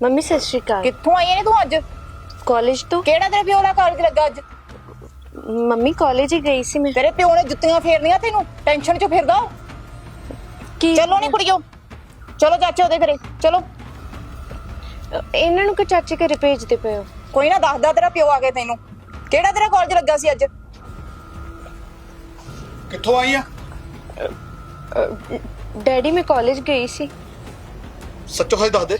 Mummy ਸਤਿ ਸ਼੍ਰੀ ਅਕਾਲ। ਕਿੱਥੋਂ ਆਈ ਨੇ ਤੂੰ ਅੱਜ? ਕਾਲਜ ਤੋਂ। ਕਿਹੜਾ ਤੇਰੇ ਪਿਓ ਦਾ ਕਾਲਜ ਲੱਗਾ ਅੱਜ? ਮੰਮੀ ਕਾਲਜ ਹੀ ਗਈ ਸੀ ਮੈਂ। ਤੇਰੇ ਪਿਓ ਨੇ ਜੁੱਤੀਆਂ ਫੇਰਨੀਆਂ ਤੈਨੂੰ, ਟੈਨਸ਼ਨ ਚ ਫਿਰਦਾ। ਕੀ ਚਲੋ ਨੀ ਕੁੜੀਓ, ਚਲੋ ਚਾਚੇ ਉਹਦੇ ਘਰੇ ਚਲੋ। ਇਹਨਾਂ ਨੂੰ ਕਿ ਚਾਚੇ ਘਰੇ ਭੇਜਦੇ ਪਏ ਹੋ? ਕੋਈ ਨਾ, ਦੱਸਦਾ ਤੇਰਾ ਪਿਓ ਆ ਕੇ ਤੈਨੂੰ। ਕਿਹੜਾ ਤੇਰਾ ਕਾਲਜ ਲੱਗਾ ਸੀ ਅੱਜ? ਕਿੱਥੋਂ ਆਈ ਆ? ਡੈਡੀ ਮੈਂ ਕਾਲਜ ਗਈ ਸੀ। ਸੱਚੋ ਸੱਚ ਦੱਸ ਦੇ,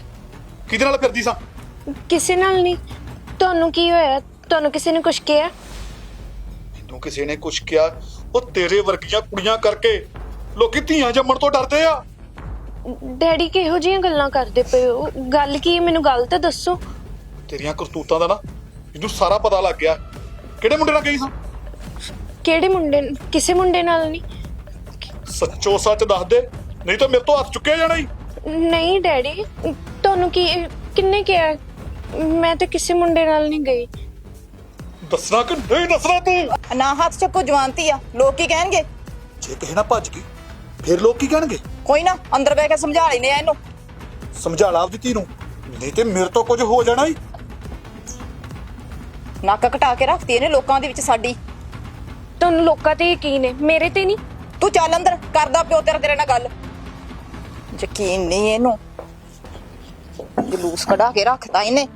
ਕਿਹਦੇ ਨਾਲ ਫਿਰਦੀ ਸਾਂ? ਕਿਸੇ ਨਾਲ ਨਹੀਂ। ਤੁਹਾਨੂੰ ਕੀ ਹੋਇਆ? ਤੁਹਾਨੂੰ ਕਿਸੇ ਨੇ ਕੁਝ ਕਿਹਾ? ਮੈਨੂੰ ਕਿਸੇ ਨੇ ਕੁਛ ਕਿਹਾ? ਉਹ ਤੇਰੇ ਵਰਗੀਆਂ ਕੁੜੀਆਂ ਕਰਕੇ ਲੋਕੀ ਧੀਆਂ ਜੰਮਣ ਤੋਂ ਡਰਦੇ ਆ। ਡੈਡੀ ਕਿਹੋ ਜਿਹੀਆਂ ਗੱਲਾਂ ਕਰਦੇ ਪਏ ਹੋ? ਗੱਲ ਕੀ ਹੈ? ਮੈਨੂੰ ਗੱਲ ਤਾਂ ਦੱਸੋ। ਤੇਰੀਆਂ ਕਰਤੂਤਾਂ ਦਾ ਨਾ ਮੈਨੂੰ ਸਾਰਾ ਪਤਾ ਲੱਗ ਗਿਆ। ਕਿਹੜੇ ਮੁੰਡੇ ਨਾਲ ਗਈ ਸਾਂ? ਕਿਹੜੇ ਮੁੰਡੇ? ਕਿਸੇ ਮੁੰਡੇ ਨਾਲ ਨਹੀਂ। ਸੱਚੋ ਸੱਚ ਦੱਸ ਦੇ, ਨਹੀਂ ਤਾਂ ਮੇਰੇ ਤੋਂ ਹੱਥ ਚੁੱਕਿਆ ਜਾਣਾ ਹੀ। ਨਹੀਂ ਡੈਡੀ, ਤੁਹਾਨੂੰ ਕਿੰਨੇ ਕਿਹਾ? ਮੈਂ ਤਾਂ ਕਿਸੇ ਮੁੰਡੇ ਨਾਲ ਨਹੀਂ ਗਈ। ਦੱਸਣਾ ਕਿ ਨਹੀਂ ਦੱਸਣਾ ਤੂੰ? ਨਾ ਹੱਥ ਚੱਕੋ, ਜਵਾਨਤੀ ਆ। ਲੋਕ ਕੀ ਕਹਿਣਗੇ? ਜੇ ਕਿਸੇ ਨਾਲ ਭੱਜ ਗਈ ਫਿਰ ਲੋਕ ਕੀ ਕਹਿਣਗੇ? ਕੋਈ ਨਾ, ਅੰਦਰ ਬਹਿ ਕੇ ਸਮਝਾ ਲੈਨੇ ਆ ਇਹਨੂੰ। ਸਮਝਾ ਲਾ ਆਪਦੀ ਧੀ ਨੂੰ, ਨਹੀਂ ਤੇ ਮੇਰੇ ਤੋਂ ਕੁਝ ਹੋ ਜਾਣਾ ਹੀ। ਨੱਕ ਕਟਾ ਕੇ ਰੱਖਤੀ ਇਹਨੇ ਲੋਕਾਂ ਦੇ ਵਿੱਚ ਸਾਡੀ। ਤੁਹਾਨੂੰ ਲੋਕਾਂ ਤੇ ਯਕੀਨ ਹੈ, ਮੇਰੇ ਤੇ ਨਹੀਂ। ਤੂੰ ਚੱਲ ਅੰਦਰ, ਕਰਦਾ ਪਿਓ ਤੇਰੇ ਨਾਲ ਗੱਲ। ਯਕੀਨ ਨਹੀਂ ਇਹਨੂੰ, ਜਲੂਸ ਕਢਾ ਕੇ ਰੱਖਤਾ ਇਹਨੇ।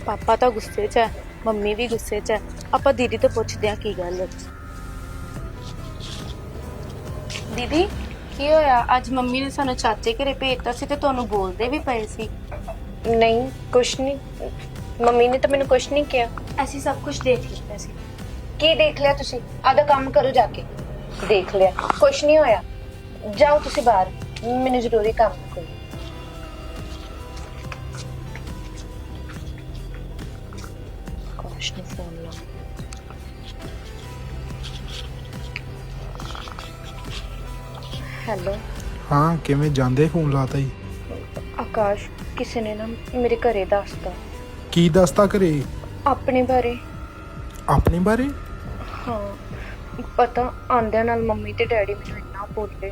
ਪਾਪਾ ਤਾਂ ਗੁੱਸੇ 'ਚ ਹੈ, ਮੰਮੀ ਵੀ ਗੁੱਸੇ 'ਚ ਹੈ। ਆਪਾਂ ਦੀਦੀ ਤੋਂ ਪੁੱਛਦੇ ਆ ਕੀ ਗੱਲ ਹੈ। ਦੀਦੀ ਕੀ ਹੋਇਆ? ਅੱਜ ਮੰਮੀ ਨੇ ਸਾਨੂੰ ਚਾਚੇ ਘਰੇ ਭੇਜਤਾ ਸੀ ਤੇ ਤੁਹਾਨੂੰ ਬੋਲਦੇ ਵੀ ਪਏ ਸੀ। ਨਹੀਂ ਕੁਛ ਨਹੀਂ, ਮੰਮੀ ਨੇ ਤਾਂ ਮੈਨੂੰ ਕੁਛ ਨਹੀਂ ਕਿਹਾ। ਅਸੀਂ ਸਭ ਕੁਝ ਦੇਖ ਲਿਆ ਸੀ। ਕੀ ਦੇਖ ਲਿਆ ਤੁਸੀਂ? ਆਦਾ ਕੰਮ ਕਰੋ ਜਾ ਕੇ। ਦੇਖ ਲਿਆ ਕੁਛ ਨਹੀਂ ਹੋਇਆ। ਜਾਓ ਤੁਸੀਂ ਬਾਹਰ, ਮੈਨੂੰ ਜ਼ਰੂਰੀ ਕੰਮ ਹੈ ਕੋਈ। ਕਾਸ਼ ਨੂੰ ਫੋਨ ਲਾ। ਹੈਲੋ ਹਾਂ, ਕਿਵੇਂ ਜਾਂਦੇ ਫੋਨ ਲਾਤਾ ਜੀ? ਆਕਾਸ਼, ਕਿਸੇ ਨੇ ਨਾ ਮੇਰੇ ਘਰੇ ਦੱਸਤਾ। ਕੀ ਦੱਸਤਾ ਘਰੇ? ਆਪਣੇ ਬਾਰੇ। ਆਪਣੇ ਬਾਰੇ? ਹਾਂ, ਪਤਾ ਆਂਦਿਆਂ ਨਾਲ ਮੰਮੀ ਤੇ ਡੈਡੀ ਮੈਨੂੰ ਇੰਨਾ ਬੋਲੇ,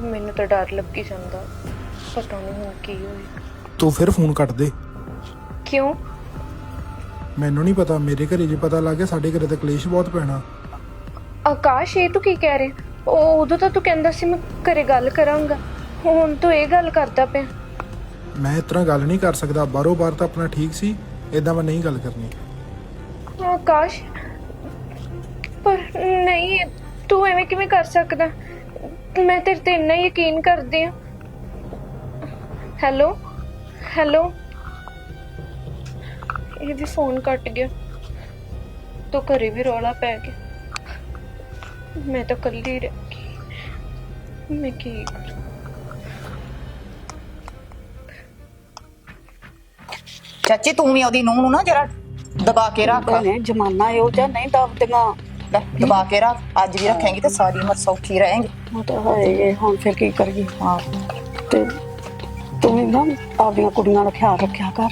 ਮੈਨੂੰ ਤਾਂ ਡਰ ਲੱਗੀ ਜਾਂਦਾ। ਪਤਾ ਨਹੀਂ ਹੁਣ ਕੀ ਹੋਏਗਾ। ਤੂੰ ਫਿਰ ਫੋਨ ਕੱਟ ਦੇ। ਕਿਉਂ? ਮੈਨੂੰ ਨਹੀਂ ਪਤਾ, ਮੇਰੇ ਘਰੇ ਜੇ ਪਤਾ ਲੱਗ ਗਿਆ ਸਾਡੇ ਘਰੇ ਤਾਂ ਕਲੇਸ਼ ਬਹੁਤ ਪੈਣਾ। ਆਕਾਸ਼, ਇਹ ਤੂੰ ਕੀ ਕਹਿ ਰਿਹਾ? ਉਹ ਉਦੋਂ ਤਾਂ ਤੂੰ ਕਹਿੰਦਾ ਸੀ ਮੈਂ ਘਰੇ ਗੱਲ ਕਰਾਂਗਾ, ਹੁਣ ਤੂੰ ਇਹ ਗੱਲ ਕਰਦਾ ਪਿਆ। ਮੈਂ ਇਸ ਤਰ੍ਹਾਂ ਗੱਲ ਨਹੀਂ ਕਰ ਸਕਦਾ। ਬਾਹਰੋਂ ਬਾਹਰ ਤਾਂ ਆਪਣਾ ਠੀਕ ਸੀ, ਇਦਾਂ ਮੈਂ ਨਹੀਂ ਗੱਲ ਕਰਨੀ। ਆਕਾਸ਼, ਪਰ ਨਹੀਂ, ਤੂੰ ਐਵੇਂ ਕਿਵੇਂ ਕਰ ਸਕਦਾ? ਮੈਂ ਤੇਰੇ ਤੇ ਇੰਨਾ ਯਕੀਨ ਕਰਦੀ ਹਾਂ। ਹੈਲੋ ਹੈਲੋ, ਇਹ ਵੀ ਫੋਨ ਕੱਟ ਗਿਆ। ਤੋ ਘਰੇ ਵੀ ਰੌਲਾ ਪੈ ਗਿਆ। ਮੈਂ ਤਾਂ ਇਕੱਲੀ ਰਹਿ ਗਈ। ਮੈਂ ਕੀ ਕਰਾਂ? ਚਾਚੀ ਤੂੰ ਵੀ ਉਹਦੀ ਨੂੰਹ ਨੂੰ ਨਾ ਜਰਾ ਦਬਾ ਕੇ ਰੱਖ। ਨੇ ਜਮਾਨਾ ਇਹੋ ਜਿਹਾ ਨਹੀਂ ਦਬਦੀਆਂ। ਲੈ, ਦਬਾ ਕੇ ਰੱਖ। ਅੱਜ ਵੀ ਰੱਖੇਂਗੀ ਤੇ ਸਾਰੀ ਉਮਰ ਸੌਖੀ ਰਹੇਂਗੀ। ਉਹ ਤਾਂ ਹੈ, ਹੁਣ ਫਿਰ ਕੀ ਕਰੀਏ? ਹਾਂ, ਤੇ ਤੂੰ ਵੀ ਨਾ ਆਪਦੀਆਂ ਕੁੜੀਆਂ ਦਾ ਖਿਆਲ ਰੱਖਿਆ ਕਰ।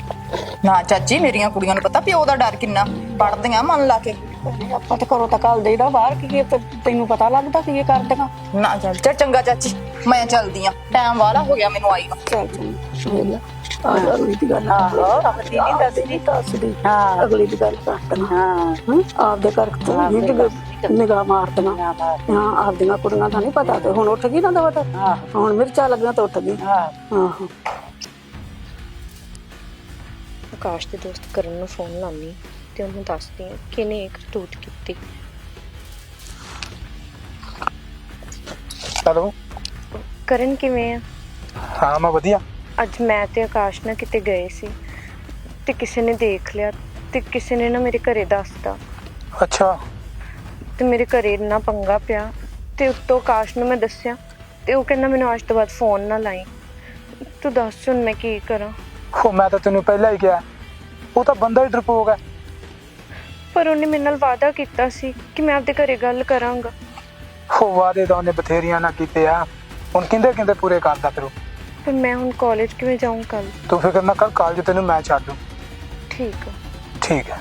ਨਾ ਚਾਚੀ, ਮੇਰੀਆਂ ਕੁੜੀਆਂ ਨੂੰ ਪਤਾ ਪਿਓ ਦਾ ਡਰ ਕਿੰਨਾ, ਪੜਦੀਆਂ ਮਨ ਲਾ ਕੇ। ਆਪਾਂ ਤਾਂ ਘਰੋਂ ਤਾਂ ਘੱਲ ਦੇਈਦਾ ਬਾਹਰ, ਕੀ ਤੈਨੂੰ ਪਤਾ ਲੱਗਦਾ ਕੀ ਇਹ ਕਰਦੀਆਂ? ਨਾ ਚੱਲ ਚੰਗਾ ਚਾਚੀ, ਮੈਂ ਚੱਲਦੀ ਆ। ਟਾਈਮ ਵਾਲਾ ਹੋ ਗਿਆ ਮੈਨੂੰ ਆਈ ਨੂੰ। ਚੱਲ ਚੰਗਾ, ਆ ਜਾ ਰੋਈ ਦੀ ਗੱਲ। ਆਪਦੀ ਨਹੀਂ ਦੱਸਦੀ। ਹਾਂ, ਅਗਲੀ ਦੀ ਗੱਲ ਕਰਦੀ। ਹਾਂ, ਆਪਦੇ ਘਰ ਤੋਂ ਨਿਗਾਹ ਮਾਰਦੀਆਂ। ਹਾਂ, ਆਪਦੀਆਂ ਕੁੜੀਆਂ ਦਾ ਨਹੀਂ ਪਤਾ। ਤੇ ਹੁਣ ਉੱਠ ਗਈ ਨਾ ਦਵਾ ਤਾਂ। ਹੁਣ ਮਿਰਚਾਂ ਲੱਗੀਆਂ ਤਾਂ ਉੱਠ ਗਈ। ਆਹੋ। ਆਕਾਸ਼ ਦੇ ਦੋਸਤ ਕਰਨ ਨੂੰ ਫੋਨ ਲਾਉਣੀ ਤੇ ਉਹਨੂੰ ਦੱਸਦੀ ਹਾਂ ਕਿ ਇਹਨੇ ਇੱਕ ਕਰਤੂਤ ਕੀਤੀ। ਹੈਲੋ ਕਰਨ ਕਿਵੇਂ ਆ? ਹਾਂ, ਮੈਂ ਵਧੀਆ। ਅੱਜ ਮੈਂ ਤੇ ਆਕਾਸ਼ ਨਾ ਕਿਤੇ ਗਏ ਸੀ ਤੇ ਕਿਸੇ ਨੇ ਦੇਖ ਲਿਆ ਤੇ ਕਿਸੇ ਨੇ ਨਾ ਮੇਰੇ ਘਰੇ ਦੱਸਤਾ ਅੱਛਾ। ਤੇ ਮੇਰੇ ਘਰੇ ਇੰਨਾ ਪੰਗਾ ਪਿਆ ਤੇ ਉੱਤੋਂ ਆਕਾਸ਼ ਨੂੰ ਮੈਂ ਦੱਸਿਆ ਤੇ ਉਹ ਕਹਿੰਦਾ ਮੈਨੂੰ ਅੱਜ ਤੋਂ ਬਾਅਦ ਫੋਨ ਨਾ ਲਾਈ। ਤੂੰ ਦੱਸ ਹੁਣ ਮੈਂ ਕੀ ਕਰਾਂ? ਉਹ ਮੈਂ ਤਾਂ ਤੈਨੂੰ ਪਹਿਲਾਂ ਹੀ ਕਿਹਾ, ਉਹ ਤਾਂ ਬੰਦਾ ਹੀ ਡਰਪੋਕ ਹੈ। ਪਰ ਉਹਨੇ ਮੇਰੇ ਨਾਲ ਵਾਅਦਾ ਕੀਤਾ ਸੀ ਕਿ ਮੈਂ ਆਪਦੇ ਘਰੇ ਗੱਲ ਕਰਾਂਗਾ। ਉਹ ਵਾਅਦੇ ਤਾਂ ਉਹਨੇ ਬਥੇਰੀਆਂ ਨਾ ਕੀਤੇ ਆ, ਹੁਣ ਕਹਿੰਦੇ ਪੂਰੇ ਕਰਦਾ ਫਿਰ। ਪਰ ਮੈਂ ਹੁਣ ਕਾਲਜ ਕਿਵੇਂ ਜਾਊਂ ਕੱਲ? ਤੂੰ ਫਿਕਰ ਨਾ ਕਰ, ਕਾਲਜ ਤੈਨੂੰ ਮੈਂ ਛੱਡ ਦੂੰ। ਠੀਕ ਆ। ਠੀਕ ਹੈ।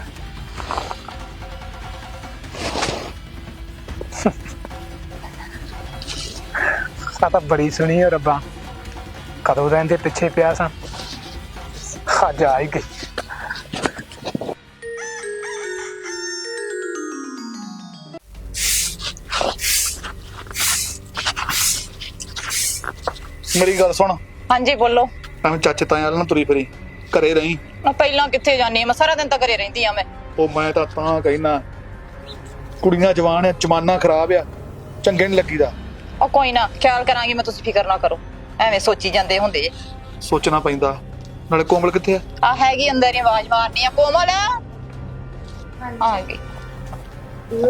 ਆ ਤਾਂ ਬੜੀ ਸੁਣੀ ਹੋ ਰੱਬਾ, ਕਦੋਂ ਦਾ ਇਹਦੇ ਪਿੱਛੇ ਪਿਆ ਸਾਂ, ਅੱਜ ਆ ਹੀ ਗਈ। ਮੇਰੀ ਗੱਲ ਸੁਣ, ਹਾਂਜੀ ਬੋਲੋ। ਐਵੇਂ ਚਾਚੇ ਤਾਇਆ ਨਾਲ ਨਾ ਤੁਰੀ ਫਿਰੀ, ਘਰੇ ਰਹੀਂ। ਮੈਂ ਪਹਿਲਾਂ ਕਿੱਥੇ ਜਾਨੀ ਆ, ਮੈਂ ਸਾਰਾ ਦਿਨ ਤਾਂ ਘਰੇ ਰਹਿੰਦੀ ਆ ਮੈਂ। ਉਹ ਮੈਂ ਤਾਂ ਕਹਿਣਾ, ਕੁੜੀਆਂ ਜਵਾਨ ਆ, ਜ਼ਮਾਨਾ ਖਰਾਬ ਆ, ਚੰਗੇ ਨਹੀਂ ਲੱਗੀਦਾ। ਉਹ ਕੋਈ ਨਾ, ਖਿਆਲ ਕਰਾਂਗੀ ਮੈਂ, ਤੁਸੀਂ ਫਿਕਰ ਨਾ ਕਰੋ, ਐਵੇਂ ਸੋਚੀ ਜਾਂਦੇ ਹੁੰਦੇ ਜੇ। ਸੋਚਣਾ ਪੈਂਦਾ। ਨਾਲੇ ਕੋਮਲ ਕਿੱਥੇ ਆ? ਆ ਹੈਗੀ ਅੰਦਰ ਹੀ, ਆਵਾਜ਼ ਮਾਰਨੀ ਆ। ਕੋਮਲ ਆ ਗਈ।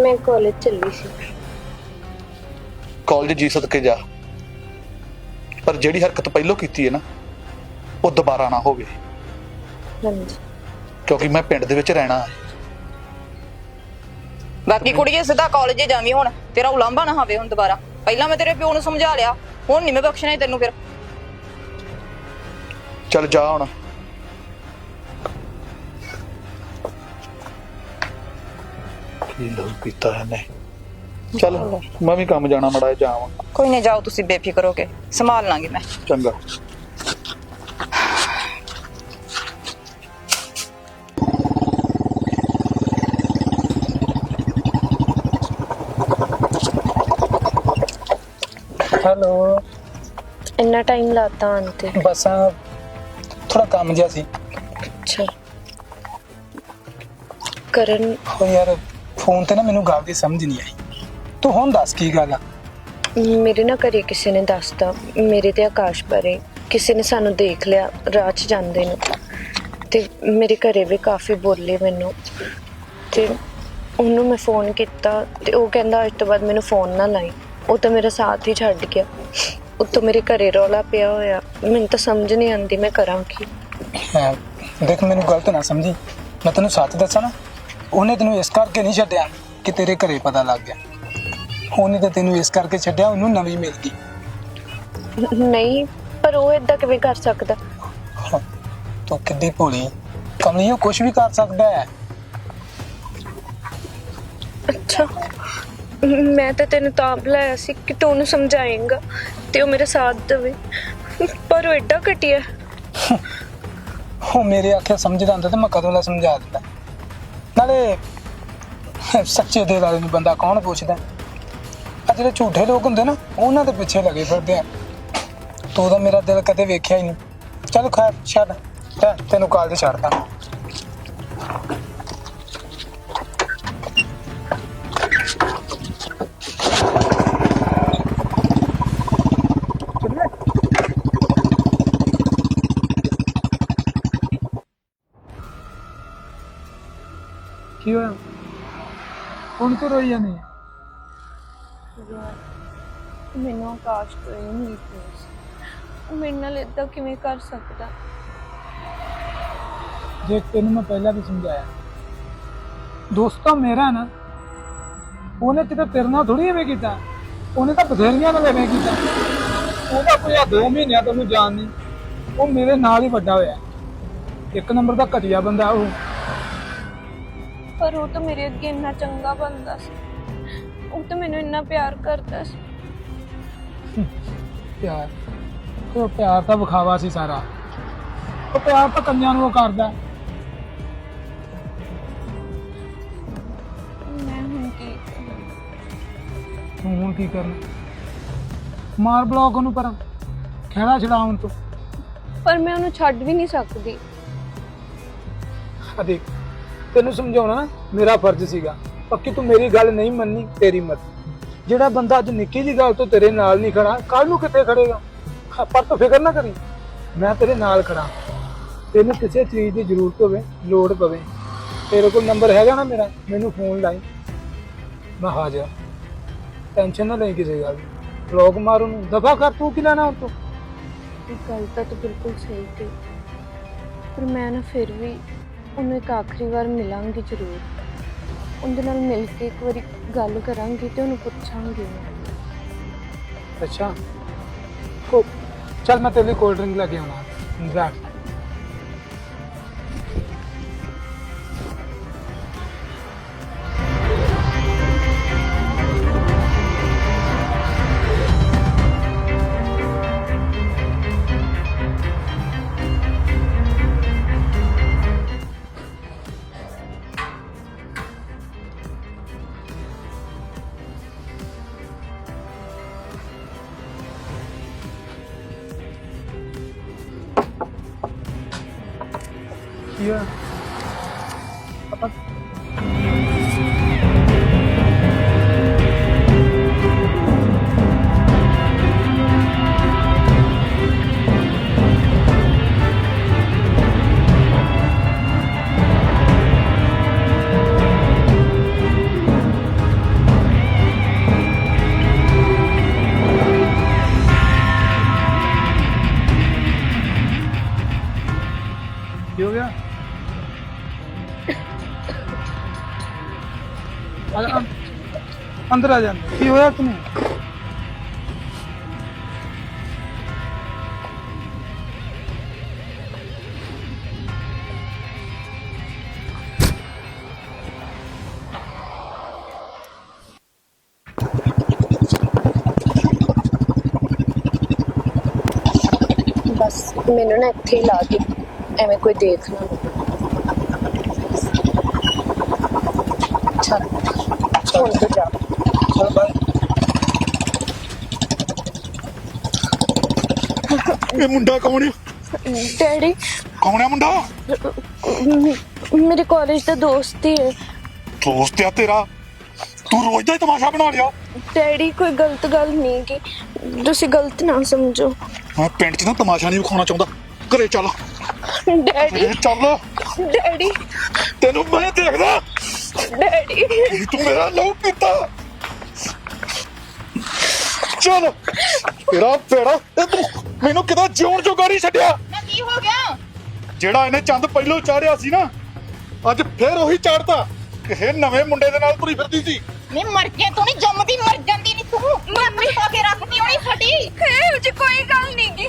ਮੈਂ ਕਾਲਜ ਚੱਲੀ ਸੀ। ਕਾਲਜ ਜੀ ਸਦਕੇ ਜਾ, ਪਰ ਜਿਹੜੀ ਹਰਕਤ ਪਹਿਲਾਂ ਕੀਤੀ ਹੈ ਨਾ, ਉਹ ਦੁਬਾਰਾ ਨਾ ਹੋਵੇ, ਹਾਂਜੀ। ਕਿਉਂਕਿ ਮੈਂ ਪਿੰਡ ਦੇ ਵਿੱਚ ਰਹਿਣਾ ਹੈ। ਬਾਕੀ ਕੁੜੀਏ ਸਿੱਧਾ ਕਾਲਜ ਜਾਵੀਂ ਹੁਣ, ਤੇਰਾ ਉਲਾਂਭਾ ਨਾ ਹੋਵੇ ਹੁਣ ਦੁਬਾਰਾ। ਪਹਿਲਾਂ ਮੈਂ ਤੇਰੇ ਪਿਓ ਨੂੰ ਸਮਝਾ ਲਿਆ, ਹੁਣ ਨਹੀਂ ਮੈਂ ਬਖਸ਼ਣਾ ਤੈਨੂੰ। ਫਿਰ ਚੱਲ ਜਾ ਹੁਣ। ਕੀ ਲਹੂ ਕੀਤਾ ਇਹਨੇ। ਚੱਲ ਮੈਂ ਵੀ ਕੰਮ ਜਾਣਾ, ਮੜਾ ਜਾਵਾਂ। ਕੋਈ ਨਹੀਂ, ਜਾਓ ਤੁਸੀਂ, ਬੇਫਿਕਰ ਹੋ ਕੇ ਸੰਭਾਲ ਲਾਂਗੀ ਮੈਂ। ਚੰਗਾ। ਹੈਲੋ। ਇੰਨਾ ਟਾਈਮ ਲਾਤਾ ਆਉਣ ਤੇ? ਬਸ ਥੋੜਾ ਕੰਮ ਜਿਹਾ ਸੀ। ਅੱਛਾ। ਕਰਨ, ਹੋ ਯਾਰ, ਫੋਨ ਤੇ ਨਾ ਮੈਨੂੰ ਗੱਲ ਦੀ ਸਮਝ ਨਹੀਂ ਆਈ, ਤੂੰ ਹੁਣ ਦੱਸ ਕੀ ਗੱਲ ਆ। ਮੇਰੇ ਨਾ ਘਰੇ ਕਿਸੇ ਨੇ ਦੱਸਤਾ, ਮੇਰੇ ਤੇ ਆਕਾਸ਼ ਬਾਰੇ। ਕਿਸੇ ਨੇ ਸਾਨੂੰ ਦੇਖ ਲਿਆ ਰਾਹ 'ਚ ਜਾਂਦੇ ਨੂੰ, ਤੇ ਮੇਰੇ ਘਰੇ ਵੀ ਕਾਫੀ ਬੋਲੇ ਮੈਨੂੰ। ਤੇ ਉਹਨੂੰ ਮੈਂ ਫੋਨ ਕੀਤਾ ਤੇ ਉਹ ਕਹਿੰਦਾ ਅੱਜ ਤੋਂ ਬਾਅਦ ਮੈਨੂੰ ਫੋਨ ਨਾ ਲਾਈ। ਉਹ ਤਾਂ ਮੇਰਾ ਸਾਥ ਹੀ ਛੱਡ ਗਿਆ। ਉੱਤੋਂ ਮੇਰੇ ਘਰੇ ਰੌਲਾ ਪਿਆ ਹੋਇਆ, ਮੈਨੂੰ ਤਾਂ ਸਮਝ ਨਹੀਂ ਆਉਂਦੀ ਮੈਂ ਕਰਾਂ ਕੀ। ਦੇਖ, ਮੈਨੂੰ ਗਲਤ ਨਾ ਸਮਝੀ, ਮੈਂ ਤੈਨੂੰ ਸੱਚ ਦੱਸਾਂ ਨਾ, ਉਹਨੇ ਤੈਨੂੰ ਇਸ ਕਰਕੇ ਨਹੀਂ ਛੱਡਿਆ ਕਿ ਤੇਰੇ ਘਰੇ ਪਤਾ ਲੱਗ ਗਿਆ। ਉਹਨੇ ਤਾਂ ਤੈਨੂੰ ਇਸ ਕਰਕੇ ਛੱਡਿਆ, ਉਹਨੂੰ ਨਵੀਂ ਮਿਲ ਗਈ। ਨਹੀਂ, ਪਰ ਉਹ ਏਦਾਂ ਕਿਵੇਂ ਕਰ ਸਕਦਾ? ਤੂੰ ਕਿੱਡੀ ਭੋਲੀ ਕਮਲੀ, ਉਹ ਕੁਝ ਵੀ ਕਰ ਸਕਦਾ ਹੈ। ਅੱਛਾ, ਮੈਂ ਤਾਂ ਤੈਨੂੰ ਤਾਂ ਬੁਲਾਇਆ ਸੀ ਕਿ ਤੂੰ ਉਹਨੂੰ ਸਮਝਾਏਂਗਾ ਤੇ ਉਹ ਮੇਰਾ ਸਾਥ ਦੇਵੇ, ਪਰ ਉਹ ਏਡਾ ਘਟੀਆ। ਉਹ ਮੇਰੇ ਆਖਿਆ ਸਮਝਦਾ ਹੁੰਦਾ ਤੇ ਮੈਂ ਕਦੋਂ ਦਾ ਸਮਝਾ ਦਿੰਦਾ। ਨਾਲੇ ਸੱਚੇ ਦਿਲ ਵਾਲੇ ਨੂੰ ਬੰਦਾ ਕੌਣ ਪੁੱਛਦਾ? ਆ ਜਿਹੜੇ ਝੂਠੇ ਲੋਕ ਹੁੰਦੇ ਨਾ, ਉਹਨਾਂ ਦੇ ਪਿੱਛੇ ਲੱਗੇ ਫਿਰਦੇ ਆ। ਤੂੰ ਤਾਂ ਮੇਰਾ ਦਿਲ ਕਦੇ ਵੇਖਿਆ ਹੀ ਨਹੀਂ। ਚੱਲ ਖੈਰ ਛੱਡ, ਤੈਨੂੰ ਕਾਲਜ ਛੱਡਦਾ। ਕੀ ਹੋਇਆ ਹੁਣ ਕਿਉਂ ਰੋਈ ਜਾਂਦੀ? ਮੈਨੂੰ ਆਕਾਸ਼ ਤੋਂ ਇਹ ਉਮੀਦ ਨਹੀਂ ਸੀ, ਉਹ ਮੇਰੇ ਨਾਲ ਏਦਾਂ ਕਿਵੇਂ ਕਰ ਸਕਦਾ। ਜੇ ਤੈਨੂੰ ਮੈਂ ਪਹਿਲਾਂ ਵੀ ਸਮਝਾਇਆ, ਦੋਸਤਾਂ ਮੇਰਾ ਨਾ, ਉਹਨੇ ਕਿਤੇ ਤੇਰੇ ਨਾਲ ਥੋੜੀ ਐਵੇਂ ਕੀਤਾ, ਉਹਨੇ ਤਾਂ ਬਥੇਰੀਆਂ ਨਾਲ ਐਵੇਂ ਕੀਤਾ। ਉਹਦਾ ਕੋਈ 2 ਮਹੀਨਿਆਂ ਤੋਂ ਉਹਨੂੰ ਜਾਣ ਨਹੀਂ, ਉਹ ਮੇਰੇ ਨਾਲ ਹੀ ਵੱਡਾ ਹੋਇਆ। ਇੱਕ ਨੰਬਰ ਦਾ ਘਟੀਆ ਬੰਦਾ ਉਹ। ਪਰ ਉਹ ਤਾਂ ਮੇਰੇ ਅੱਗੇ ਇੰਨਾ ਚੰਗਾ ਬੰਦਾ ਸੀ, ਉਹ ਤਾਂ ਮੈਨੂੰ ਇੰਨਾ ਪਿਆਰ ਕਰਦਾ ਸੀ। ਪਿਆਰ, ਉਹ ਪਿਆਰ ਤਾਂ ਵਿਖਾਵਾ ਸੀ ਸਾਰਾ। ਉਹ ਪਿਆਰ ਤਾਂ ਕੰਨਿਆਂ ਨੂੰ ਉਹ ਕਰਦਾ। ਮੈਂ ਹੁਣ ਕੀ ਕਰਾਂ? ਤੂੰ ਹੁਣ ਕੀ ਕਰਨਾ? ਮਾਰ ਬਲੌਕ ਉਹਨੂੰ, ਪਰ ਖਹਿੜਾ ਛਡਾ ਹੁਣ ਤੂੰ। ਪਰ ਮੈਂ ਉਹਨੂੰ ਛੱਡ ਵੀ ਨਹੀਂ ਸਕਦੀ। ਆ ਦੇਖ, ਤੈਨੂੰ ਸਮਝਾਉਣਾ ਨਾ ਮੇਰਾ ਫਰਜ਼ ਸੀਗਾ। ਪੱਕੀ ਤੂੰ ਮੇਰੀ ਗੱਲ ਨਹੀਂ ਮੰਨੀ, ਤੇਰੀ ਮਰਜ਼ੀ। ਜਿਹੜਾ ਬੰਦਾ ਅੱਜ ਨਿੱਕੀ ਜਿਹੀ ਗੱਲ ਤੋਂ ਤੇਰੇ ਨਾਲ ਨਹੀਂ ਖੜਾ, ਕੱਲ ਨੂੰ ਕਿੱਥੇ ਖੜੇਗਾ? ਪਰ ਤੂੰ ਫਿਕਰ ਨਾ ਕਰੀ, ਮੈਂ ਤੇਰੇ ਨਾਲ ਖੜਾ। ਤੈਨੂੰ ਕਿਸੇ ਚੀਜ਼ ਦੀ ਜ਼ਰੂਰਤ ਹੋਵੇ, ਲੋੜ ਪਵੇ, ਤੇਰੇ ਕੋਲ ਨੰਬਰ ਹੈਗਾ ਨਾ ਮੇਰਾ, ਮੈਨੂੰ ਫੋਨ ਲਾਈ, ਮੈਂ ਹਾਜ਼ਰ। ਟੈਨਸ਼ਨ ਨਾ ਲਈ ਕਿਸੇ ਗੱਲ ਦੀ। ਬਲੌਕ ਮਾਰ ਉਹਨੂੰ, ਦਫਾ ਕਰ। ਤੂੰ ਕੀ ਲੈਣਾ ਉਹ ਤੋਂ? ਇਹ ਗੱਲ ਤਾਂ ਤੂੰ ਬਿਲਕੁਲ ਸਹੀ ਕਹੀ, ਪਰ ਮੈਂ ਨਾ ਫਿਰ ਵੀ ਉਹਨੂੰ ਇੱਕ ਆਖਰੀ ਵਾਰ ਮਿਲਾਂਗੀ ਜ਼ਰੂਰ। ਉਹਦੇ ਨਾਲ ਮਿਲ ਕੇ ਇੱਕ ਵਾਰੀ ਗੱਲ ਕਰਾਂਗੀ ਤੇ ਉਹਨੂੰ ਪੁੱਛਾਂਗੀ ਮੈਂ। ਅੱਛਾ, ਚੱਲ ਮੈਂ ਤੇਰੇ ਲਈ ਕੋਲਡ ਡਰਿੰਕ ਲੈ ਕੇ ਆਉਣਾ। ਜਾ। ਕੀ ਹੋਇਆ ਪਤਾ ਕੀ ਹੋ ਗਿਆ ਅੰਦਰ ਆ ਜਾ ਕੀ ਹੋਇਆ ਤੈਨੂੰ ਬਸ ਮੈਨੂੰ ਨਾ ਇੱਥੇ ਹੀ ਲਾ ਕੇ ਐਵੇਂ ਕੋਈ ਦੇਖ ਨਾ। ਚੱਲ ਹੁਣ ਤੂੰ ਜਾ। ਚਲ ਬਾਈ ਇਹ ਮੁੰਡਾ ਕੌਣ ਆ? ਡੈਡੀ ਕੌਣ ਆ ਮੁੰਡਾ? ਮੇਰੇ ਕਾਲਜ ਦਾ ਦੋਸਤ ਹੀ ਹੈ। ਦੋਸਤ ਆ ਤੇਰਾ? ਤੂੰ ਰੋਜ਼ ਦਾ ਹੀ ਤਮਾਸ਼ਾ ਬਣਾ ਲਿਆ। ਡੈਡੀ ਕੋਈ ਗਲਤ ਗੱਲ ਨਹੀਂ ਕਿ ਤੁਸੀਂ ਗਲਤ ਨਾ ਸਮਝੋ। ਮੈਂ ਪਿੰਡ 'ਚ ਨਾ ਤਮਾਸ਼ਾ ਨਹੀਂ ਵਿਖਾਉਣਾ ਚਾਹੁੰਦਾ। ਘਰੇ ਚੱਲ। ਡੈਡੀ ਘਰੇ ਚੱਲ। ਡੈਡੀ ਤੈਨੂੰ ਮੈਂ ਦੇਖਦਾ। ਡੈਡੀ ਤੂੰ ਮੇਰਾ ਲਹੂ ਪੀਤਾ। ਚੱਲ ਤੇਰਾ ਫੇੜਾ ਤੇ ਤੂੰ ਮੈਨੂੰ ਕਿਤੇ ਜਿਉਣ ਜੋਗਾ ਨਹੀਂ ਛੱਡਿਆ। ਨਾ ਕੀ ਹੋ ਗਿਆ? ਜਿਹੜਾ ਇਹਨੇ ਚੰਦ ਪਹਿਲੋਂ ਚਾੜਿਆ ਸੀ ਨਾ, ਅੱਜ ਫੇਰ ਉਹੀ ਚਾੜਤਾ। ਕਿਸੇ ਨਵੇਂ ਮੁੰਡੇ ਦੇ ਨਾਲ ਤੁਰੀ ਫਿਰਦੀ ਸੀ। ਨਹੀਂ ਮਰ ਕੇ ਤੂੰ ਨਹੀਂ ਜੰਮਦੀ, ਮਰ ਜਾਂਦੀ ਨਹੀਂ ਤੂੰ। ਮੰਮੀ ਪਾ ਕੇ ਰੱਖਦੀ ਹੋਣੀ ਸਾਡੀ। ਇਹੋ ਜਿਹੀ ਕੋਈ ਗੱਲ ਨਹੀਂ ਗੀ।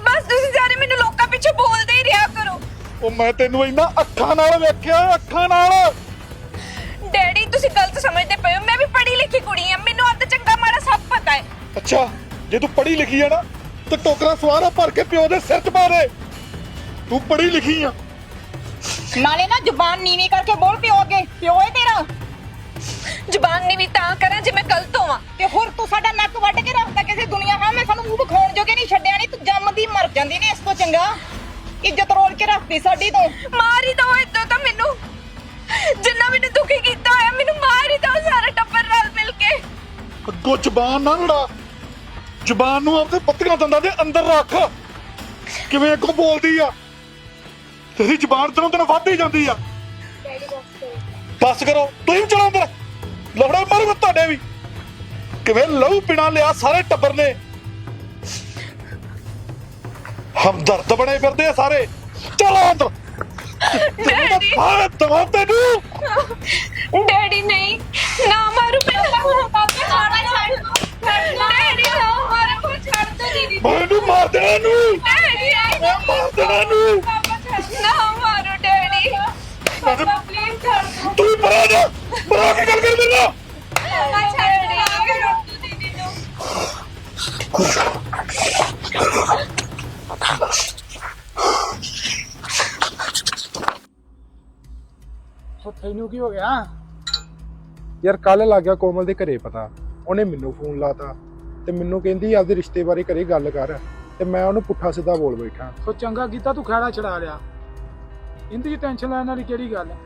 ਬਸ ਤੁਸੀਂ ਸਾਰੇ ਮੈਨੂੰ ਲੋਕਾਂ ਪਿੱਛੇ ਬੋਲਦੇ ਹੀ ਰਿਹਾ ਕਰੋ। ਉਹ ਮੈਂ ਤੈਨੂੰ ਇੰਨਾ ਅੱਖਾਂ ਨਾਲ ਵੇਖਿਆ, ਅੱਖਾਂ ਨਾਲ। ਡੈਡੀ ਤੁਸੀਂ ਗਲਤ ਸਮਝਦੇ ਪਏ ਹੋ। ਮੈਂ ਵੀ ਪੜ੍ਹੀ ਲਿਖੀ ਕੁੜੀ ਆ, ਮੈਨੂੰ ਅੱਧ ਚੰਗਾ ਮਾੜਾ ਸਭ ਪਤਾ ਹੈ। ਅੱਛਾ, ਜੇ ਤੂੰ ਪੜ੍ਹੀ ਲਿਖੀ ਆ ਨਾ ਤੇ ਟੋਕਰਾ ਸਵਾਰਾ ਭਰ ਕੇ ਪਿਓ ਦੇ ਸਿਰ 'ਚ ਪਾ ਦੇ। ਤੂੰ ਪੜ੍ਹੀ ਲਿਖੀ ਆ। ਨਾਲੇ ਨਾ ਜ਼ੁਬਾਨ ਨੀਵੀਂ ਕਰਕੇ ਬੋਲ ਪਿਓ ਅੱਗੇ। ਪਿਓ ਏ ਤੇਰਾ। ਜ਼ੁਬਾਨ ਨਹੀਂ ਵੀ ਤਾਂ ਕਰਾਂ ਜੇ ਮੈਂ ਗਲਤ ਹੋਵਾਂ। ਤੇ ਹੋਰ ਤੂੰ ਸਾਡਾ ਨੱਕ ਵੱਢ ਕੇ ਰੱਖਦਾ ਕਿਸੇ ਦੁਨੀਆ ਹਾਂ। ਮੈਂ ਸਾਨੂੰ ਮੂੰਹ ਵਿਖਾਉਣ ਜੋਗੇ ਨਹੀਂ ਛੱਡਿਆ। ਨਹੀਂ ਤੂੰ ਜੰਮਦੀ ਮਰ ਜਾਂਦੀ ਨੇ। ਇਸ ਤੋਂ ਚੰਗਾ ਇੱਜ਼ਤ ਰੋਲ ਕੇ ਰੱਖਦੀ ਸਾਡੀ ਤੂੰ। ਮਾਰ ਹੀ ਦੋ ਇਦਾਂ ਤਾਂ ਮੈਨੂੰ। ਜਿੰਨਾ ਮੈਨੂੰ ਦੁਖੀ ਕੀਤਾ ਹੋਇਆ ਮੈਨੂੰ ਮਾਰ ਹੀ ਦੋ ਸਾਰਾ ਟੱਬਰ ਨਾਲ ਮਿਲ ਕੇ। ਅੱਗੋਂ ਜ਼ਬਾਨ ਨਾ ਲੜਾ। ਜ਼ਬਾਨ ਨੂੰ ਆਪਣੇ ਪੱਤੀਆਂ ਦੰਦਾਂ ਦੇ ਅੰਦਰ ਰੱਖ। ਕਿਵੇਂ ਅੱਗੋਂ ਬੋਲਦੀ ਆ? ਤੇਰੀ ਜ਼ਬਾਨ ਦਿਨੋਂ ਦਿਨ ਵੱਧਦੀ ਜਾਂਦੀ ਆ। ਬਸ ਕਰੋ, ਤੁਸੀਂ ਚਲੋ ਅੰਦਰ। ਲਫੜਾ ਮਾਰੂ ਤੁਹਾਡੇ ਵੀ। ਕਿਵੇਂ ਲਹੂ ਪੀਣਾ ਲਿਆ ਸਾਰੇ ਟੱਬਰ ਨੇ। ਹਮਦਰਦ ਬਣੇ ਫਿਰਦੇ ਆ ਸਾਰੇ। ਚਲੋ ਅੰਦਰ। ਡੈਡੀ ਹਾਂ ਦਵਾ ਤੈਨੂੰ। ਡੈਡੀ ਨਹੀਂ, ਨਾ ਮਾਰੂ ਮੈਨੂੰ। ਪਾਪਾ ਛੱਡ ਡੈਡੀ ਨਾ ਮਾਰੂ, ਛੱਡ ਦੋ ਦੀਦੀ। ਮੈਨੂੰ ਮਾਰ ਦੇਣਾ ਇਹਨੂੰ। ਡੈਡੀ ਮੈਂ ਮਾਰ ਦੇਣਾ ਇਹਨੂੰ। ਪਾਪਾ ਛੱਡ ਨਾ ਮਾਰੋ ਡੈਡੀ। ਪਾਪਾ ਪਲੀਜ਼ ਛੱਡ ਦੋ। ਤੂੰ ਪਰਾ ਜਾ। ਪਰਾ ਕੇ ਗੱਲ ਕਰ ਮੇਰੇ ਨਾਲ। ਪਾਪਾ ਛੱਡ ਦੇ ਰੋਟੂ ਦੀਦੀ ਨੂੰ। ਉਹ ਤੈਨੂੰ ਕੀ ਹੋ ਗਿਆ ਯਾਰ? ਕੱਲ ਲੱਗ ਗਿਆ ਕੋਮਲ ਦੇ ਘਰੇ ਪਤਾ। ਉਹਨੇ ਮੈਨੂੰ ਫੋਨ ਲਾਤਾ ਤੇ ਮੈਨੂੰ ਕਹਿੰਦੀ ਆਪਦੇ ਰਿਸ਼ਤੇ ਬਾਰੇ ਘਰੇ ਗੱਲ ਕਰ, ਤੇ ਮੈਂ ਉਹਨੂੰ ਪੁੱਠਾ ਸਿੱਧਾ ਬੋਲ ਬੈਠਾ। ਸੋ ਚੰਗਾ ਕੀਤਾ ਤੂੰ ਖਹਿੜਾ ਛਡਾ ਲਿਆ। ਇਹਦੀ ਟੈਨਸ਼ਨ ਲੈਣ ਵਾਲੀ ਕਿਹੜੀ ਗੱਲ ਹੈ?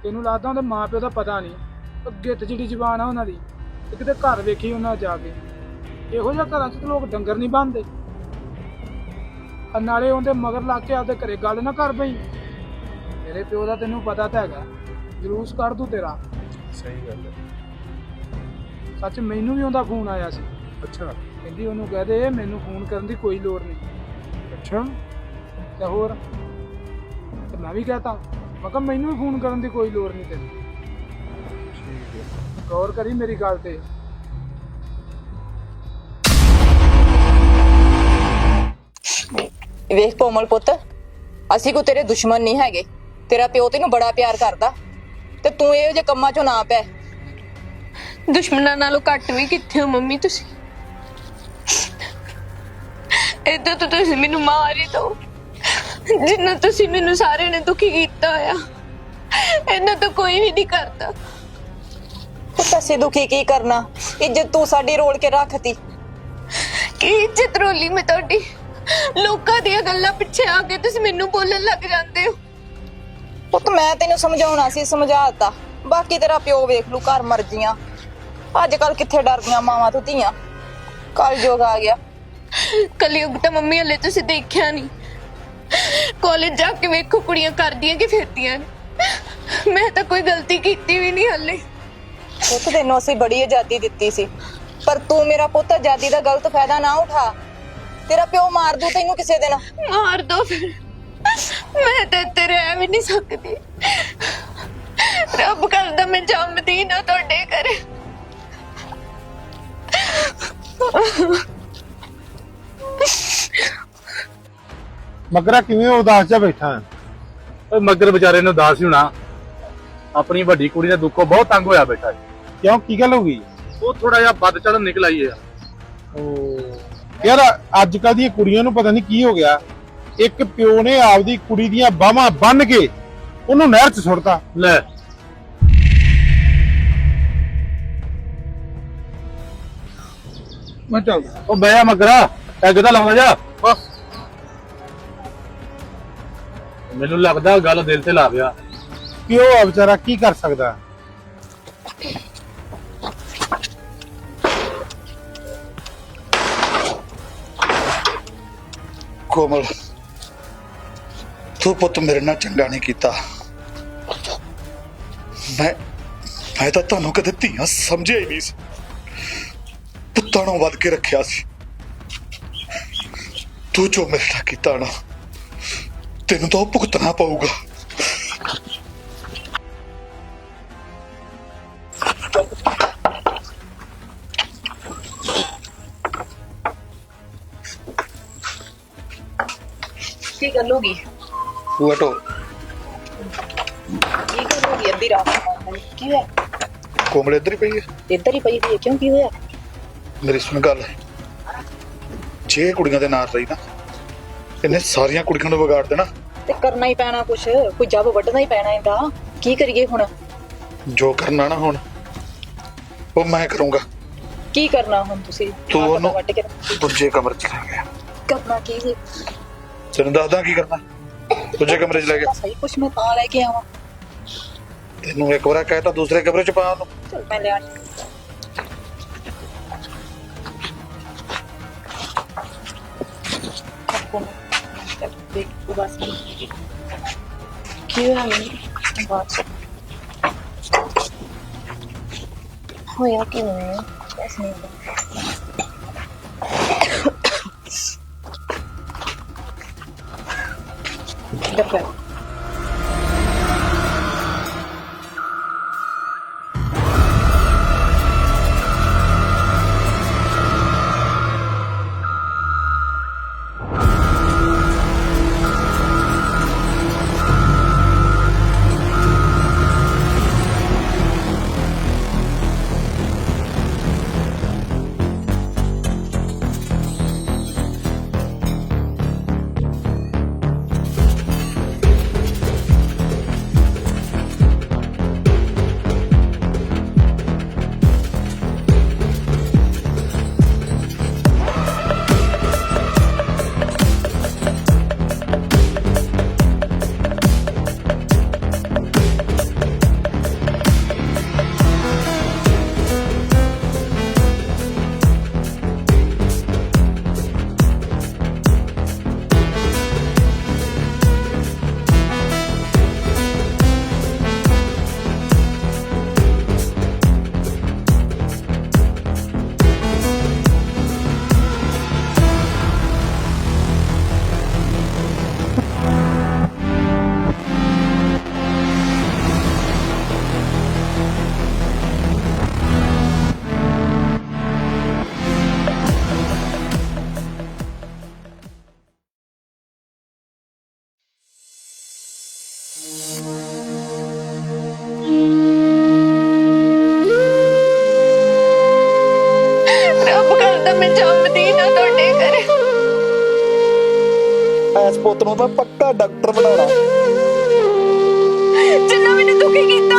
ਤੈਨੂੰ ਲੱਗਦਾ ਉਹਦੇ ਮਾਂ ਪਿਓ ਦਾ ਪਤਾ ਨਹੀਂ। ਅੱਗੇ ਤੇ ਜਿਹੜੀ ਜ਼ਬਾਨ ਆ ਉਹਨਾਂ ਦੀ, ਤੇ ਕਿਤੇ ਘਰ ਵੇਖੀ ਉਹਨਾਂ ਜਾ ਕੇ। ਇਹੋ ਜਿਹਾ ਘਰਾਂ 'ਚ ਤਾਂ ਲੋਕ ਡੰਗਰ ਨਹੀਂ ਬੰਨਦੇ। ਨਾਲੇ ਉਹਦੇ ਮਗਰ ਲੱਗ ਕੇ ਆਪਦੇ ਘਰੇ ਗੱਲ ਨਾ ਕਰ ਪਈ। ਤੇਰੇ ਪਿਓ ਦਾ ਤੈਨੂੰ ਪਤਾ ਤਾਂ ਹੈਗਾ, ਜਲੂਸ ਕੱਢ ਦੂ ਤੇਰਾ। ਸਹੀ ਗੱਲ ਹੈ। ਸੱਚ ਮੈਨੂੰ ਵੀ ਉਹਦਾ ਫੋਨ ਆਇਆ ਸੀ। ਅੱਛਾ ਕਹਿੰਦੀ ਉਹਨੂੰ ਕਹਿ ਦੇ ਮੈਨੂੰ ਫੋਨ ਕਰਨ ਦੀ ਕੋਈ ਲੋੜ ਨਹੀਂ। ਅੱਛਾ ਤੇ ਹੋਰ ਤੇ ਮੈਂ ਵੀ ਕਹਤਾ, ਮੈਂ ਕਿਹਾ ਮੈਨੂੰ ਵੀ ਫੋਨ ਕਰਨ ਦੀ ਕੋਈ ਲੋੜ ਨਹੀਂ ਤੈਨੂੰ। ਠੀਕ ਹੈ। ਗੌਰ ਕਰੀ ਮੇਰੀ ਗੱਲ ਤੇ। ਵੇਖ ਕੋਮਲ ਪੁੱਤ, ਅਸੀਂ ਕੋ ਤੇਰੇ ਦੁਸ਼ਮਣ ਨਹੀਂ ਹੈਗੇ। ਤੇਰਾ ਪਿਓ ਤੈਨੂੰ ਬੜਾ ਪਿਆਰ ਕਰਦਾ ਤੇ ਤੂੰ ਇਹੋ ਜਿਹੇ ਕੰਮਾਂ 'ਚੋਂ ਨਾ ਪੈ। ਦੁਸ਼ਮਣਾਂ ਨਾਲੋਂ ਘੱਟ ਵੀ ਕਿੱਥੇ ਹੋ ਮੰਮੀ ਤੁਸੀਂ? ਏਦਾਂ ਤਾਂ ਤੁਸੀਂ ਮੈਨੂੰ ਮਾਰ ਹੀ ਦੋ। ਜਿੰਨਾ ਤੁਸੀਂ ਮੈਨੂੰ ਸਾਰੇ ਨੇ ਦੁਖੀ ਕੀਤਾ ਹੋਇਆ, ਇਹਨਾਂ ਤਾਂ ਕੋਈ ਵੀ ਨਹੀਂ ਕਰਦਾ। ਪੁੱਤ ਅਸੀਂ ਦੁਖੀ ਕੀ ਕਰਨਾ? ਇੱਜ਼ਤ ਤੂੰ ਸਾਡੀ ਰੋਲ ਕੇ ਰੱਖਤੀ। ਕੀ ਇੱਜ਼ਤ ਰੋਲੀ ਮੈਂ ਤੁਹਾਡੀ? ਲੋਕਾਂ ਦੀਆਂ ਗੱਲਾਂ ਪਿੱਛੇ ਆ ਕੇ ਤੁਸੀਂ ਮੈਨੂੰ ਬੋਲਣ ਲੱਗ ਜਾਂਦੇ ਹੋ। ਪੁੱਤ ਮੈਂ ਤੈਨੂੰ ਸਮਝਾਉਣਾ ਸੀ, ਸਮਝਾਤਾ। ਬਾਕੀ ਤੇਰਾ ਪਿਓ ਵੇਖ ਲੂ, ਘਰ ਮਰਜ਼ੀਆਂ। ਅੱਜ ਕੱਲ ਕਿੱਥੇ ਡਰਦੀਆਂ ਮਾਵਾਂ ਤੋਂ ਧੀਆਂ। ਕਲਯੁਗ ਆ ਗਿਆ। ਕਲਯੁਗ ਤਾਂ ਮੰਮੀ ਹਲੇ ਤੁਸੀਂ ਦੇਖਿਆ ਨਹੀਂ। ਕਾਲਜ ਜਾ ਕੇ ਵੇਖੋ ਕੁੜੀਆਂ ਕਰਦੀਆਂ ਕਿ ਫਿਰਦੀਆਂ ਨੇ। ਮੈਂ ਤਾਂ ਕੋਈ ਗਲਤੀ ਕੀਤੀ ਵੀ ਨਹੀਂ ਹਲੇ। ਪੁੱਤ ਤੈਨੂੰ ਅਸੀਂ ਬੜੀ ਆਜ਼ਾਦੀ ਦਿੱਤੀ ਸੀ, ਪਰ ਤੂੰ ਮੇਰਾ ਪੁੱਤ ਆਜ਼ਾਦੀ ਦਾ ਗਲਤ ਫਾਇਦਾ ਨਾ ਉਠਾ। ਤੇਰਾ ਪਿਓ ਮਾਰ ਦੂ ਤੈਨੂੰ ਕਿਸੇ ਦਿਨ। ਮਾਰ ਦੋ ਫਿਰ, ਮੈਂ ਤਾਂ ਇੱਥੇ ਰਹਿ ਵੀ ਨਹੀਂ ਸਕਦੀ। ਰੱਬ ਕਰਦਾ ਮੈਂ ਜੰਮਦੀ ਨਾ ਤੁਹਾਡੇ ਘਰੇ। ਮਗਰਾ ਕਿਵੇਂ ਉਦਾਸ ਜਾ ਬੈਠਾ ਹੈ? ਓਏ ਮੱਗਰ ਵਿਚਾਰੇ ਨੂੰ ਉਦਾਸ ਹੀ ਹੋਣਾ। ਆਪਣੀ ਵੱਡੀ ਕੁੜੀ ਦੇ ਦੁੱਖੋਂ ਬਹੁਤ ਤੰਗ ਹੋਇਆ ਬੈਠਾ ਹੈ। ਕਿਉਂ, ਕੀ ਗੱਲ ਹੋ ਗਈ? ਉਹ ਥੋੜਾ ਜਿਹਾ ਵੱਧ ਚੜਨ ਨਿਕਲ ਆਈ ਹੈ। ਯਾਰ ਅੱਜ ਕੱਲ ਦੀਆਂ ਕੁੜੀਆਂ ਨੂੰ ਪਤਾ ਨਹੀਂ ਕੀ ਹੋ ਗਿਆ। ਇੱਕ ਪਿਓ ਨੇ ਆਪਦੀ ਕੁੜੀ ਦੀਆਂ ਬਾਹਾਂ ਬੰਨ ਕੇ ਉਹਨੂੰ ਨਹਿਰ 'ਚ ਸੁੱਟਤਾ। ਲੈ ਮੈਂ ਚੱਲਦਾ। ਉਹ ਬਹਿ ਮੱਗਰਾ, ਪੈਗ ਤਾਂ ਲਾਉਂਦਾ ਜਾ। ਬਸ ਮੈਨੂੰ ਲੱਗਦਾ ਗੱਲ ਦਿਲ ਤੇ ਲਾ ਗਿਆ। ਪਿਓ ਆ ਵਿਚਾਰਾ, ਕੀ ਕਰ ਸਕਦਾ। ਕੋਮਲ, ਤੂੰ ਪੁੱਤ ਮੇਰੇ ਨਾਲ ਚੰਗਾ ਨਹੀਂ ਕੀਤਾ। ਮੈਂ ਤਾਂ ਤੁਹਾਨੂੰ ਕਦੇ ਧੀਆਂ ਸਮਝਿਆ ਹੀ ਨਹੀਂ ਸੀ। ਪੁੱਤਾਂ ਨੂੰ ਵੱਧ ਕੇ ਰੱਖਿਆ ਸੀ। ਤੂੰ ਜੋ ਮੇਰੇ ਨਾਲ ਕੀਤਾ ਨਾ, ਤੈਨੂੰ ਤਾਂ ਉਹ ਭੁਗਤਣਾ ਪਊਗਾ। ਕੀ ਗੱਲ ਹੋ ਗਈ? ਤੂੰ ਹਟੋ। ਕੀ ਗੱਲ ਹੋ ਗਈ? ਅੱਧੀ ਰਾਤ ਨੂੰ ਕੀ ਹੋਇਆ? ਕੋਮਲ ਇੱਧਰ ਹੀ ਪਈ ਹੈ। ਇੱਧਰ ਹੀ ਪਈ ਹੋਈ ਹੈ? ਕਿਉਂ, ਕੀ ਹੋਇਆ? ਮੇਰੀ ਸੁਣ ਗੱਲ, ਜੇ ਕੁੜੀਆਂ ਦੇ ਨਾਲ ਰਹੀ ਨਾ, ਇਹਨੇ ਸਾਰੀਆਂ ਕੁੜੀਆਂ ਨੂੰ ਵਿਗਾੜ ਦੇਣਾ। ਤੇ ਕਰਨਾ ਹੀ ਪੈਣਾ ਕੁਛ, ਕੋਈ ਜੱਬ ਵੱਢਣਾ ਹੀ ਪੈਣਾ ਇਹਦਾ। ਕੀ ਕਰੀਏ ਹੁਣ? ਜੋ ਕਰਨਾ ਨਾ ਹੁਣ ਉਹ ਮੈਂ ਕਰੂੰਗਾ। ਕੀ ਕਰਨਾ ਹੁਣ ਤੁਸੀਂ? ਤੂੰ ਆਹ ਪਤਾ ਉਹਨੂੰ ਵੱਢ ਕੇ ਦੂਜੇ ਕਮਰੇ 'ਚ ਲੈ ਗਿਆ। ਕਰਨਾ ਕੀ ਜੀ? ਤੈਨੂੰ ਦੱਸਦਾ ਕੀ ਕਰਨਾ। ਦੂਜੇ ਕਮਰੇ 'ਚ ਲੈ ਗਿਆ। ਸਹੀ ਕੁਛ ਮੈਂ ਤਾਂ ਲੈ ਕੇ ਆਵਾਂ। ਤੈਨੂੰ ਇੱਕ ਵਾਰ ਕਹਿਤਾ ਦੂਸਰੇ ਕਮਰੇ 'ਚ ਪਾ ਉਹਨੂੰ। ਚਲ ਮੈਂ ਲਿਆ। ਕੀ ਹੋਇਆ ਮੈਨੂੰ? ਬਸ ਹੋਇਆ ਕਿ ਨਹੀਂ? ਬਸ ਨਹੀਂ ਡੱਬਾ ਇਸ ਪੁੱਤ ਨੂੰ ਤਾਂ ਪੱਕਾ ਡਾਕਟਰ ਬਣਾਉਣਾ। ਜਿੰਨਾ ਮੈਨੂੰ ਦੁਖੀ ਕੀਤਾ